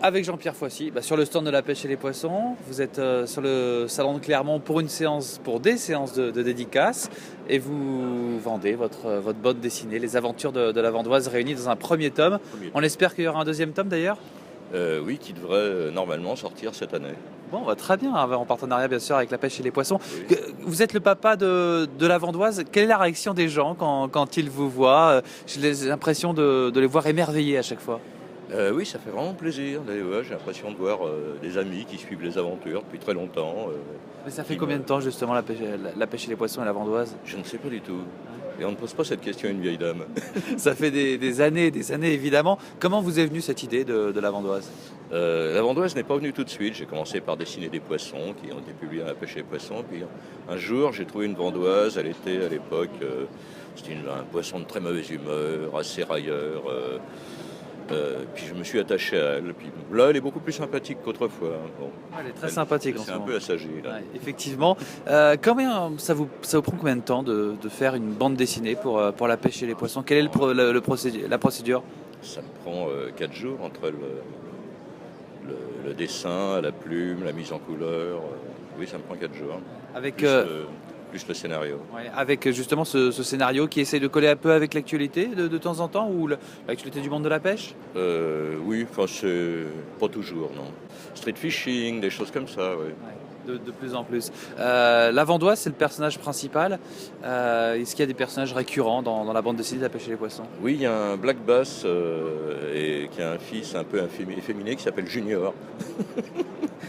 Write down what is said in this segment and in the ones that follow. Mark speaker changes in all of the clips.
Speaker 1: avec Jean-Pierre Foissy, sur le stand de la pêche et les poissons. Vous êtes sur le salon de Clermont pour des séances de dédicaces et vous vendez votre bande dessinée, Les Aventures de la Vendoise réunies dans un premier tome. On espère qu'il y aura un deuxième tome d'ailleurs.
Speaker 2: Oui, qui devrait normalement sortir cette année.
Speaker 1: Bon, très bien, en partenariat bien sûr avec la pêche et les poissons.
Speaker 2: Oui.
Speaker 1: Vous êtes le papa de la Vendoise. Quelle est la réaction des gens quand ils vous voient? J'ai l'impression de les voir émerveillés à chaque fois.
Speaker 2: Oui, ça fait vraiment plaisir. J'ai l'impression de voir des amis qui suivent les aventures depuis très longtemps.
Speaker 1: Mais ça fait combien de temps justement la pêche et les poissons et la Vendoise?
Speaker 2: Je ne sais pas du tout. Et on ne pose pas cette question à une vieille dame.
Speaker 1: Ça fait des années évidemment. Comment vous est venue cette idée de la Vendoise?
Speaker 2: La Vendoise n'est pas venue tout de suite. J'ai commencé par dessiner des poissons qui ont été publiés à la pêche et les poissons. Puis un jour, j'ai trouvé une Vendoise. Elle était à l'époque, c'était un poisson de très mauvaise humeur, assez railleur. Puis je me suis attaché à elle. Puis là, elle est beaucoup plus sympathique qu'autrefois. Bon,
Speaker 1: Elle est très sympathique en ce
Speaker 2: c'est un
Speaker 1: moment.
Speaker 2: peu assagée, là.
Speaker 1: Ouais, effectivement. Ça vous prend combien de temps de faire une bande dessinée pour la pêche et les poissons? Quelle est la procédure?
Speaker 2: Ça me prend 4 jours entre le dessin, la plume, la mise en couleur. Oui, ça me prend 4 jours.
Speaker 1: Avec,
Speaker 2: Plus le scénario.
Speaker 1: avec justement ce scénario qui essaye de coller un peu avec l'actualité de temps en temps, ou l'actualité du monde de la pêche?
Speaker 2: Oui, enfin, c'est pas toujours, non. Street fishing, des choses comme ça, oui.
Speaker 1: Ouais, de plus en plus. La Vendoise, c'est le personnage principal. Est-ce qu'il y a des personnages récurrents dans la bande dessinée de la pêche et les poissons?
Speaker 2: Oui, il y a un black bass et qui a un fils un peu efféminé qui s'appelle Junior.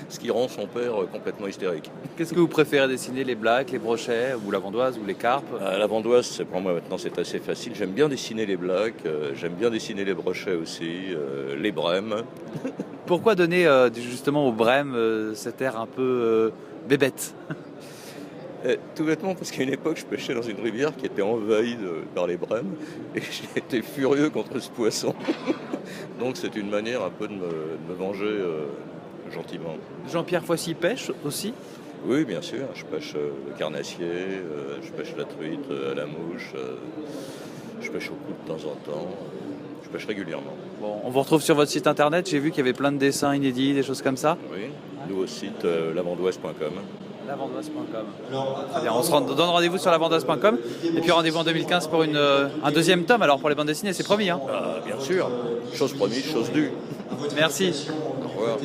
Speaker 2: Ce qui rend son père complètement hystérique.
Speaker 1: Qu'est-ce que vous préférez dessiner, les blacks, les brochets, ou la Vendoise, ou les carpes?
Speaker 2: La Vendoise, pour moi maintenant c'est assez facile. J'aime bien dessiner les blacks, j'aime bien dessiner les brochets aussi, les brèmes.
Speaker 1: Pourquoi donner justement aux brèmes cet air un peu bébête?
Speaker 2: Tout bêtement parce qu'à une époque je pêchais dans une rivière qui était envahie par les brèmes et j'ai été furieux contre ce poisson. Donc c'est une manière un peu de me venger gentiment.
Speaker 1: Jean-Pierre Foissy pêche aussi?
Speaker 2: Oui, bien sûr, je pêche le carnassier, je pêche la truite, la mouche, je pêche au cou de temps en temps, je pêche régulièrement.
Speaker 1: Bon, on vous retrouve sur votre site internet, j'ai vu qu'il y avait plein de dessins inédits, des choses comme ça.
Speaker 2: Oui, nouveau site lavendoise.com.
Speaker 1: Lavendoise.com. Très bien, on se donne rendez-vous sur lavendoise.com et puis rendez-vous en 2015 pour un deuxième tome. Alors pour les bandes dessinées, c'est promis.
Speaker 2: Bien sûr, chose promise, chose due.
Speaker 1: Merci.
Speaker 2: Au revoir.